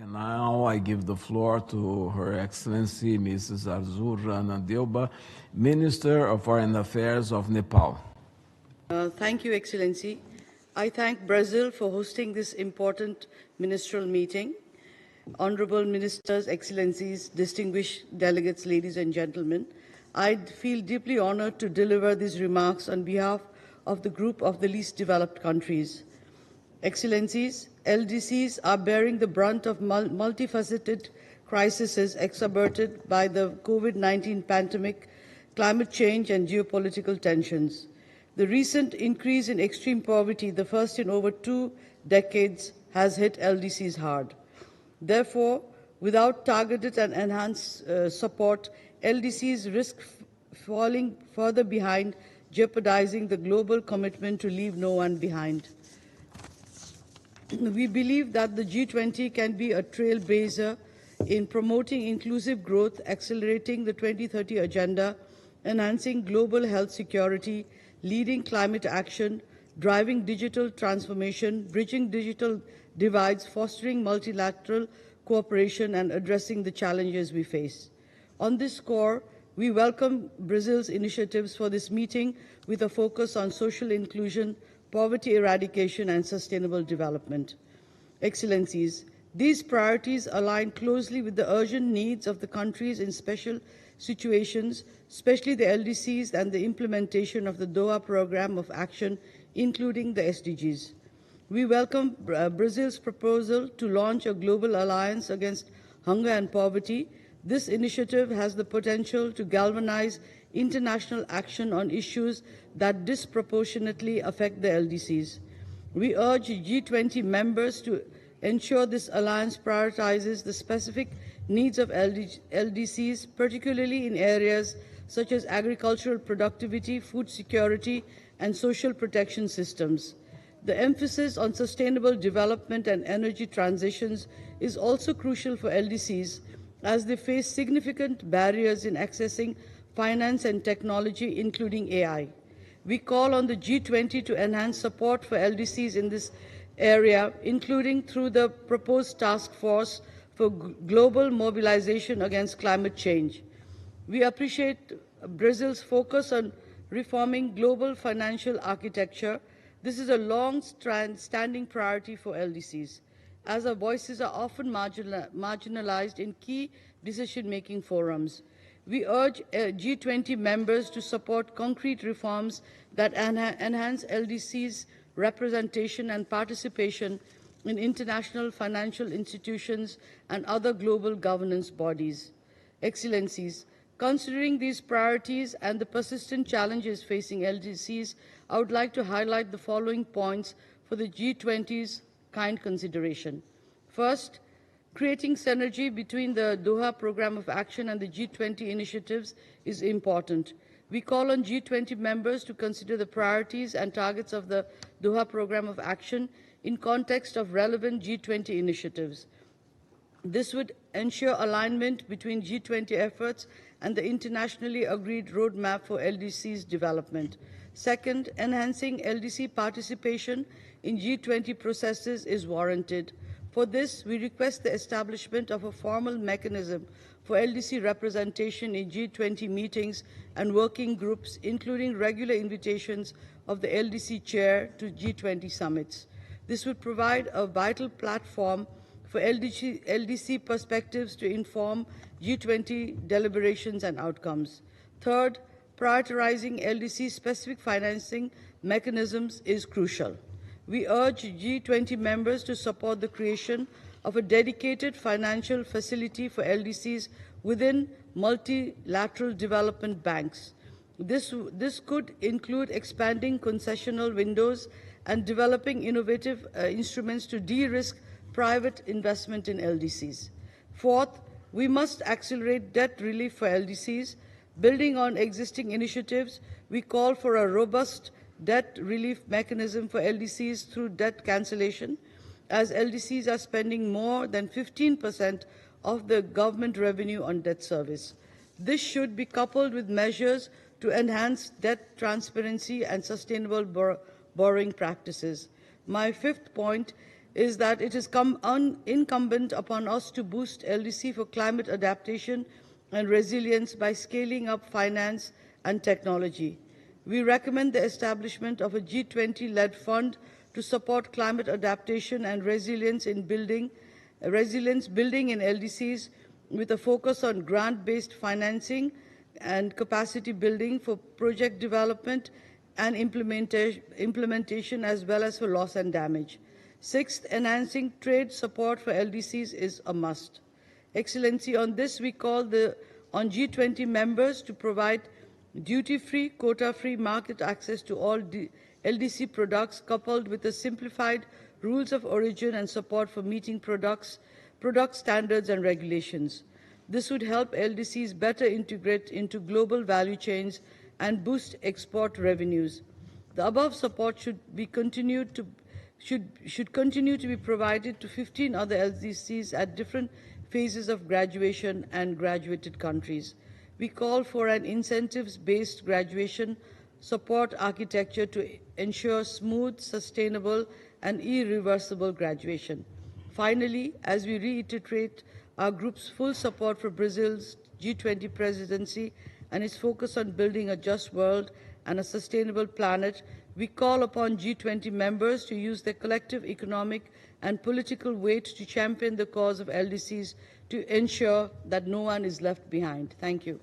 And now I give the floor to Her Excellency Mrs. Arzur Rana Dilba, Minister of Foreign Affairs of Nepal. Thank you, Excellency. I thank Brazil for hosting this important ministerial meeting. Honorable Ministers, Excellencies, distinguished delegates, ladies and gentlemen, I feel deeply honored to deliver these remarks on behalf of the group of the least developed countries. Excellencies, LDCs are bearing the brunt of multifaceted crises exacerbated by the COVID-19 pandemic, climate change, and geopolitical tensions. The recent increase in extreme poverty, the first in over 2 decades, has hit LDCs hard. Therefore, without targeted and enhanced support, LDCs risk falling further behind, jeopardizing the global commitment to leave no one behind. We believe that the G20 can be a trailblazer in promoting inclusive growth, accelerating the 2030 agenda, enhancing global health security, leading climate action, driving digital transformation, bridging digital divides, fostering multilateral cooperation, and addressing the challenges we face. On this score, we welcome Brazil's initiatives for this meeting with a focus on social inclusion, poverty eradication, and sustainable development. Excellencies, these priorities align closely with the urgent needs of the countries in special situations, especially the LDCs and the implementation of the Doha Programme of Action, including the SDGs. We welcome Brazil's proposal to launch a global alliance against hunger and poverty. This initiative has the potential to galvanize international action on issues that disproportionately affect the LDCs. We urge G20 members to ensure this alliance prioritizes the specific needs of LDCs, particularly in areas such as agricultural productivity, food security, and social protection systems. The emphasis on sustainable development and energy transitions is also crucial for LDCs as they face significant barriers in accessing finance and technology, including AI. We call on the G20 to enhance support for LDCs in this area, including through the proposed task force for global mobilization against climate change. We appreciate Brazil's focus on reforming global financial architecture. This is a long-standing priority for LDCs, as our voices are often marginalized in key decision-making forums. We urge G20 members to support concrete reforms that enhance LDCs' representation and participation in international financial institutions and other global governance bodies. Excellencies, considering these priorities and the persistent challenges facing LDCs, I would like to highlight the following points for the G20's kind consideration. First, creating synergy between the Doha Programme of Action and the G20 initiatives is important. We call on G20 members to consider the priorities and targets of the Doha Programme of Action in context of relevant G20 initiatives. This would ensure alignment between G20 efforts and the internationally agreed roadmap for LDC's development. Second, enhancing LDC participation in G20 processes is warranted. For this, we request the establishment of a formal mechanism for LDC representation in G20 meetings and working groups, including regular invitations of the LDC chair to G20 summits. This would provide a vital platform for LDC perspectives to inform G20 deliberations and outcomes. Third, prioritizing LDC-specific financing mechanisms is crucial. We urge G20 members to support the creation of a dedicated financial facility for LDCs within multilateral development banks. This could include expanding concessional windows and developing innovative instruments to de-risk private investment in LDCs. Fourth, we must accelerate debt relief for LDCs. Building on existing initiatives, we call for a robust debt relief mechanism for LDCs through debt cancellation, as LDCs are spending more than 15% of the government revenue on debt service. This should be coupled with measures to enhance debt transparency and sustainable borrowing practices. My fifth point, is that it is incumbent upon us to boost LDC for climate adaptation and resilience by scaling up finance and technology. We recommend the establishment of a G20-led fund to support climate adaptation and resilience building in LDCs with a focus on grant-based financing and capacity building for project development and implementation as well as for loss and damage. Sixth, enhancing trade support for LDCs is a must. Excellency, on this we call on G20 members to provide duty-free, quota-free market access to all LDC products coupled with the simplified rules of origin and support for meeting product standards and regulations. This would help LDCs better integrate into global value chains and boost export revenues. The above support should continue to be provided to 15 other LDCs at different phases of graduation and graduated countries. We call for an incentives-based graduation support architecture to ensure smooth, sustainable, and irreversible graduation. Finally, as we reiterate our group's full support for Brazil's G20 presidency and its focus on building a just world and a sustainable planet, we call upon G20 members to use their collective economic and political weight to champion the cause of LDCs to ensure that no one is left behind. Thank you.